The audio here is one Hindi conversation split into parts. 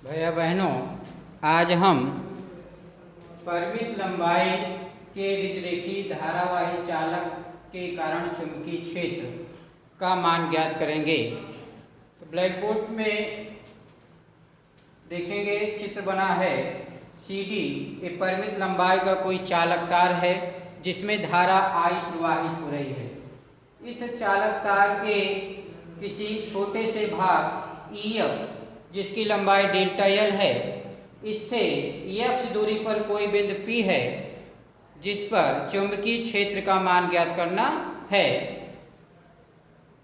भैया बहनों, आज हम परिमित लंबाई के विद्युतरेखी धारावाही चालक के कारण चुंबकीय क्षेत्र का मान ज्ञात करेंगे। तो ब्लैक बोर्ड में देखेंगे, चित्र बना है। CD एक परिमित लंबाई का कोई चालक तार है जिसमें धारा I प्रवाहित हो रही है। इस चालक तार के किसी छोटे से भाग EF जिसकी लंबाई डेल्टा L है, इससे x दूरी पर कोई बिंदु P है जिस पर चुंबकीय क्षेत्र का मान ज्ञात करना है।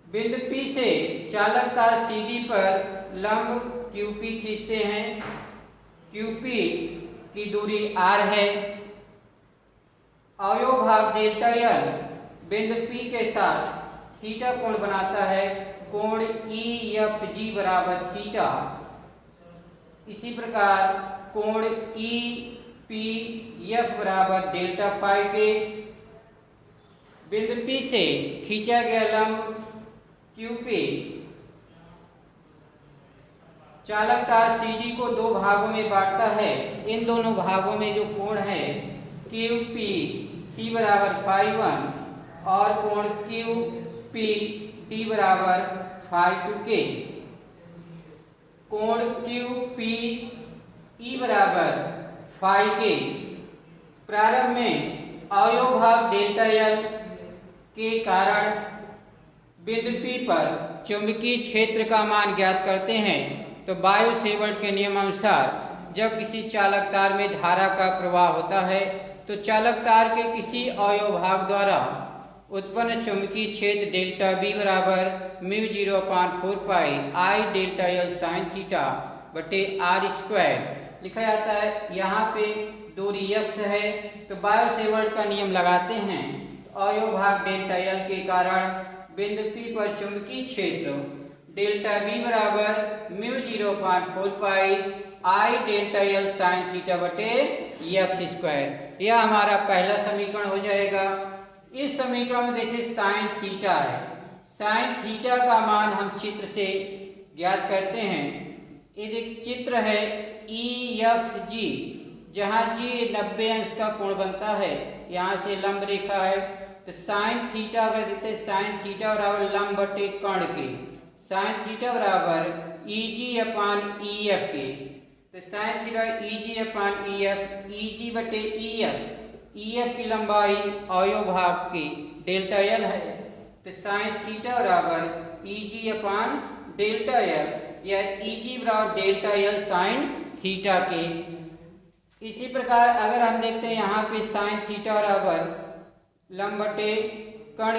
बिंदु P से चालक तार CD पर लंब QP खींचते हैं। QP की दूरी R है। अवयव भाग डेल्टा L बिंदु P के साथ थीटा कोण बनाता है। कोण EFG बराबर थीटा। इसी प्रकार कोण EPF बराबर डेल्टा फाई के। बिंदु P से खींचा गया लंब QP चालक तार CD को दो भागों में बांटता है। इन दोनों भागों में जो कोण है QPC बराबर फाई 1 और कोण QPD बराबर फाई 2 के। कोण QPE बराबर फाई के। प्रारंभ में अवयव भाग डेल्टा L के कारण बिंदु P पर चुंबकीय क्षेत्र का मान ज्ञात करते हैं। तो बायो-सेवर्ट के नियम अनुसार जब किसी चालक तार में धारा का प्रवाह होता है तो चालक तार के किसी अवयव भाग द्वारा उत्पन्न चुंबकीय क्षेत्र डेल्टा B बराबर μ0/4 pi I delta L sine theta बटे R स्क्वायर लिखा जाता है। यहाँ पे दूरी x है तो बायो-सेवर्ट का नियम लगाते हैं। अवयव भाग डेल्टा L के कारण बिंदु P पर चुंबकीय क्षेत्र डेल्टा B बराबर μ0/4 pi I delta L sine theta बटे x स्क्वायर। यह हमारा पहला समीकरण हो जाएगा। इस समीकरण में देखिए साइन थीटा है। साइन थीटा का मान हम चित्र से ज्ञात करते हैं। ये चित्र है EFG, जहाँ G 90 अंश का कोण बनता है। यहाँ से लंब रेखा है तो साइन थीटा अगर देते हैं, साइन थीटा बराबर लंब बटे कर्ण के। साइन थीटा बराबर EG/EF के। तो साइन थीटा EG/EF, EG बटे EF की लंबाई अवयव भाग की डेल्टा L है तो साइन थीटा बराबर EG/डेल्टा L या EG बराबर डेल्टा L साइन थीटा के। इसी प्रकार अगर हम देखते हैं यहाँ पे साइन थीटा बराबर लंब बटे कर्ण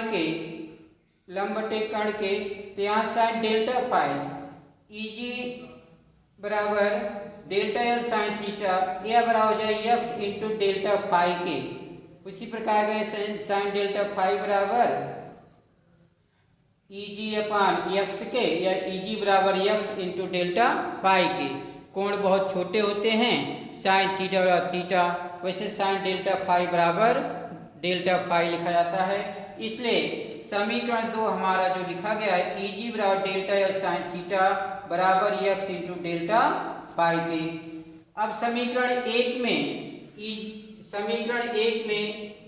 के तो यहाँ साइन डेल्टा फाई EG बराबर डेल्टा L साइन थीटा यह बराबर हो जाए x इंटू डेल्टा फाई के। उसी प्रकार साइन डेल्टा फाई बराबर EG/x के या EG बराबर x इंटू डेल्टा फाई के। कोण बहुत छोटे होते हैं, साइन थीटा बराबर थीटा, वैसे साइन डेल्टा फाई बराबर डेल्टा फाई लिखा जाता है। इसलिए समीकरण 2 हमारा जो लिखा गया है EG बराबर डेल्टा L साइन थीटा बराबर x इंटू डेल्टा फाई के। अब समीकरण 1 में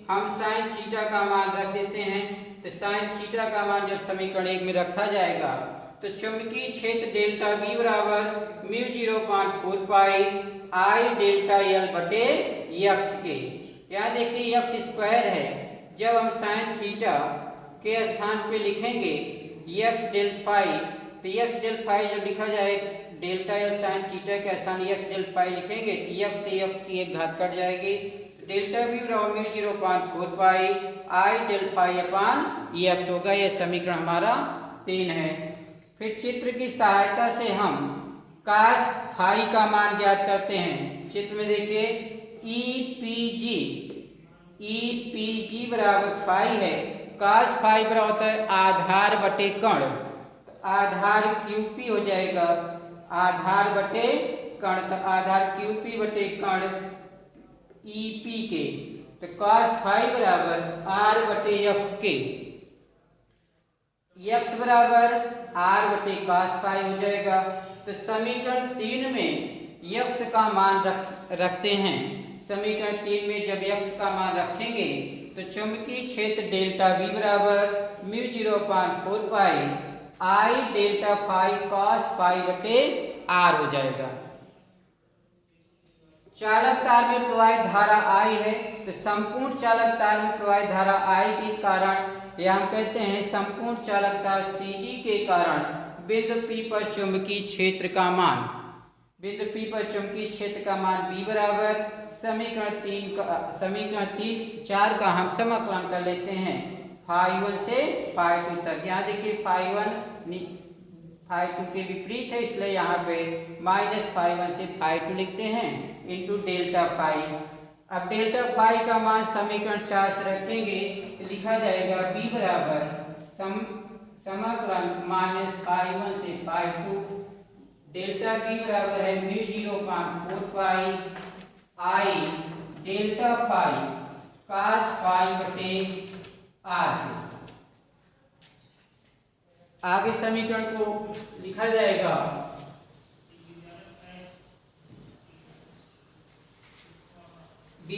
हम साइन थीटा का मान रख देते हैं। तो साइन थीटा का मान जब समीकरण 1 में रखा जाएगा तो चुंबकीय क्षेत्र डेल्टा B बराबर μ0/4 पाई I डेल्टा L बटे x के। यहाँ देखिए x स्क्वायर है। जब हम साइन थीटा के स्थान पे लिखेंगे x डेल फाई तो x डेल फाई जब लिखा जाए डेल्टा L साइन थीटा के स्थान x डेल फाई लिखेंगे तो x से x की एक घात कट जाएगी। डेल्टा B बराबर μ0/4 pi I del phi upon x होगा। यह समीकरण हमारा 3 है। फिर चित्र की सहायता से हम cos फाई का मान ज्ञात करते हैं। चित्र में देखिए EPG बराबर फाई है। cos फाई बराबर होता है आधार बटे कर्ण। आधार QP हो जाएगा, आधार बटे कर्ण, तो आधार QP बटे कर्ण EP के। तो cos फाई बराबर R बटे x के। x बराबर R बटे cos फाई हो जाएगा। तो समीकरण 3 में x का मान रखते हैं। समीकरण 3 में जब x का मान रखेंगे तो चुंबकीय क्षेत्र डेल्टा V बराबर μ0/4 pi I delta phi cos पाई बटे r हो जाएगा। चालक तार में प्रवाहित धारा I है, तो संपूर्ण चालक तार में प्रवाहित धारा I के कारण, या हम कहते हैं संपूर्ण चालक तार CD के कारण बिंदु P पर चुंबकीय क्षेत्र का मान, बिंदु P पर चुंबकीय क्षेत्र का मान B बराबर समीकरण 4 का हम समाकलन कर लेते हैं φ1 से φ2 तक। यहाँ देखिए φ1 φ2 के विपरीत है, इसलिए यहाँ पे -φ1 से φ2 लिखते हैं इंटू डेल्टा फाई। अब डेल्टा फाई का मान समीकरण 4 से रखेंगे तो लिखा जाएगा B बराबर समाकलन -φ1 से φ2 डेल्टा B बराबर है μ0/4 pi I delta phi cos phi बटे r। आगे समीकरण को लिखा जाएगा B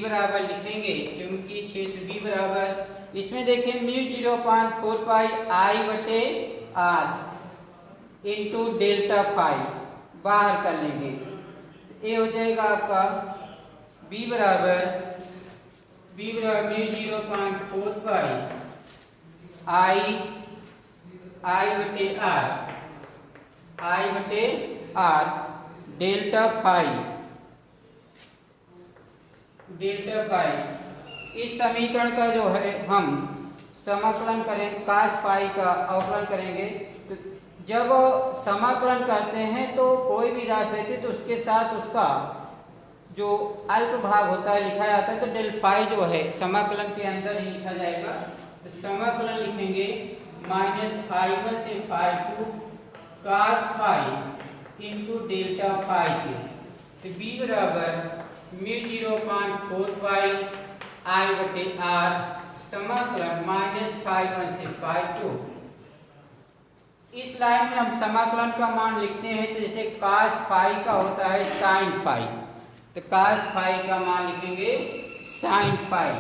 बराबर लिखेंगे चुंबकीय क्षेत्र B बराबर, इसमें देखिए μ0/4 पाई I बटे r इंटू डेल्टा फाई बाहर कर लेंगे, ये हो जाएगा आपका B बराबर μ0/4 पाई I बटे r डेल्टा फाई। इस समीकरण का जो है हम समाकलन करें, cos फाई का अवकलन करेंगे, तो जब समाकलन करते हैं तो कोई भी राशि रहती है तो उसके साथ उसका जो अल्प भाग होता है लिखा जाता है, तो डेल फाई जो है समाकलन के अंदर ही लिखा जाएगा। तो समाकलन लिखेंगे -φ1 से φ2 cos phi into delta phi के, तो B बराबर μ0/4 पाई I बटे r समाकलन -φ1 से φ2। इस लाइन में हम समाकलन का मान लिखते हैं, तो जैसे cos फाई का होता है sin फाई, तो cos फाई का मान लिखेंगे sin फाई,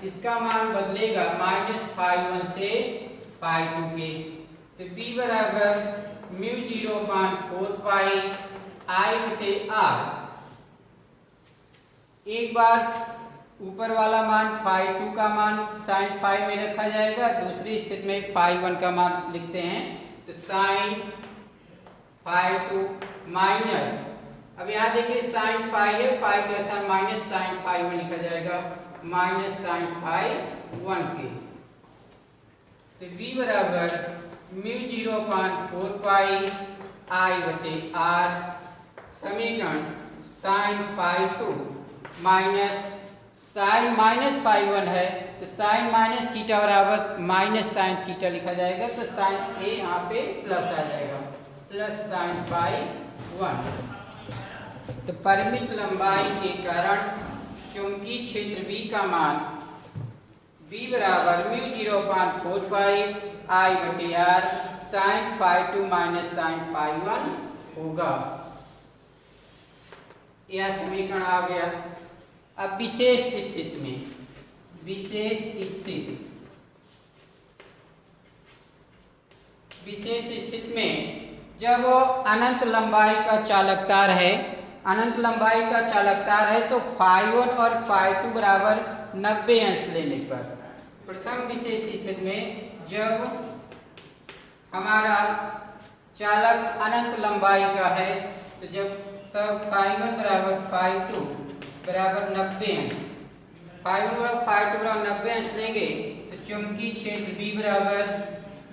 इसका मान बदलेगा -φ1 से φ2 के, तो B बराबर μ0/4 पाई I बटे r। एक बार ऊपर वाला मान φ2 का मान sin फाई में रखा जाएगा, दूसरी स्थिति में φ1 का मान लिखते हैं, तो sin φ2 माइनस, अब यहाँ देखिए sin फाई है, फाई के साथ माइनस sin φ1 लिखा जाएगा -sin φ1 के, तो B बराबर μ0/4 पाई I बटे r समीकरण sin φ2 माइनस sin -φ1 है, तो sin माइनस थीटा बराबर -sin थीटा लिखा जाएगा, तो sin a यहाँ पे प्लस आ जाएगा, प्लस sin φ1। तो परिमित लंबाई के कारण चुंबकीय क्षेत्र B का मान B बराबर μ0/4 पाई I बटे r sin φ2 माइनस sin φ1 होगा। यह समीकरण आ गया। अब विशेष स्थिति में जब अनंत लंबाई का चालक तार है, तो φ1 और φ2 बराबर 90 अंश लेने पर, प्रथम विशेष स्थिति में जब हमारा चालक अनंत लंबाई का है, तो जब तब φ1 बराबर φ2 बराबर 90 अंश, φ1 बराबर φ2 बराबर 90 अंश लेंगे, तो चुंबकीय क्षेत्र B बराबर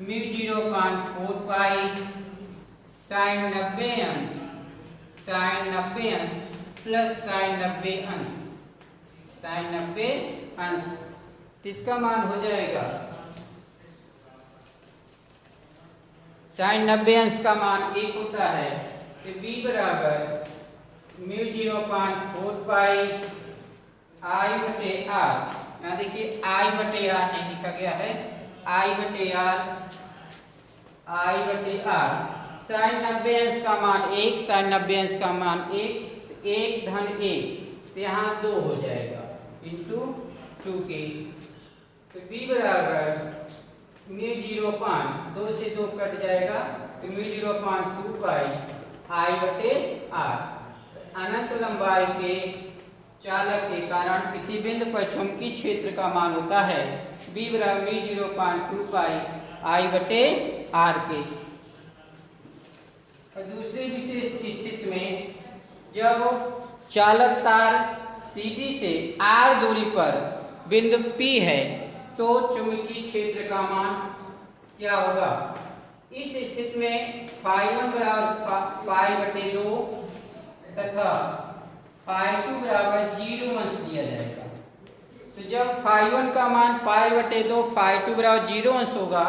μ0/4 पाई sin 90 अंश प्लस sin 90 अंश, इसका मान हो जाएगा sin 90 अंश का मान 1 होता है, तो B बराबर μ0/4 पाई I बटे r, यहाँ देखिए I बटे r नहीं लिखा गया है, आई बटे आर। साइन 90 अंश का मान 1, साइन 90 अंश का मान 1, 1 धन 1 तो यहाँ 2 हो जाएगा इंटू 2k। तो b बराबर μ0 2 से 2 कट जाएगा तो μ0 2 पाई आई बटे आर। अनंत लंबाई के चालक के कारण किसी बिंदु पर चुंबकीय क्षेत्र का मान होता है b बराबर μ0 2 पाई आई बटे आर के। और दूसरे विशेष स्थिति में जब चालक तार सीधी से r दूरी पर बिंदु P है तो चुंबकीय क्षेत्र का मान क्या होगा? इस स्थिति में φ1 बराबर पाई बटे 2 तथा φ2 बराबर 0 अंश लिया जाएगा। तो जब φ1 का मान पाई बटे 2, φ2 बराबर 0 अंश होगा,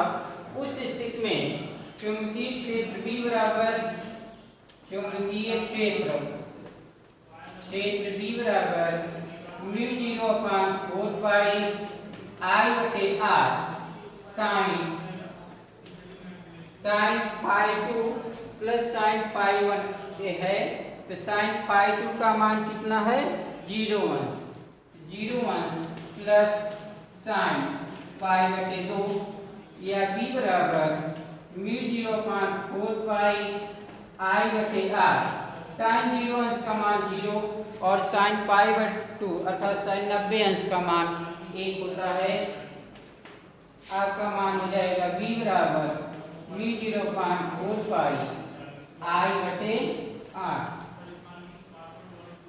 उस स्थिति में चुंबकीय क्षेत्र B बराबर चुंबकीय क्षेत्र B बराबर μ0 4 पाई आई बटे आर साइन φ2 प्लस साइन φ1 ये है। तो साइन φ2 का मान कितना है? 0 अंश प्लस साइन पाई बटे 2 या b बराबर μ0 4 पाई आई बटे आर। साइन 0 अंश का मान 0 और साइन पाई बटे 2 अर्थात साइन 90 अंश का मान 1 होता है। आपका मान हो जाएगा b बराबर μ0 4 पाई आई बटे आर।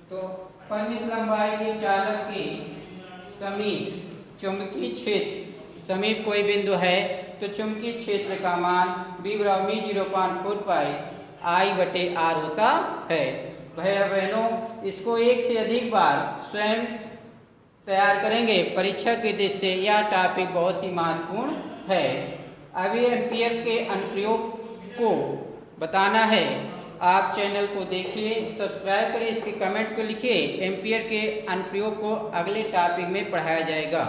तो परिमित लंबाई के चालक के समीप चुंबकीय क्षेत्र समीप कोई बिंदु है तो चुंबकीय क्षेत्र का मान b बराबर μ0 4 पाई आई बटे आर होता है। भाई बहनों, इसको एक से अधिक बार स्वयं तैयार करेंगे परीक्षा की दृष्टि से। यह टॉपिक बहुत ही महत्वपूर्ण है। अभी एम्पियर के अनुप्रयोग को बताना है। आप चैनल को देखिए, सब्सक्राइब करिए, इसके कमेंट को लिखिए। एम्पियर के अनुप्रयोग को अगले टॉपिक में पढ़ाया जाएगा।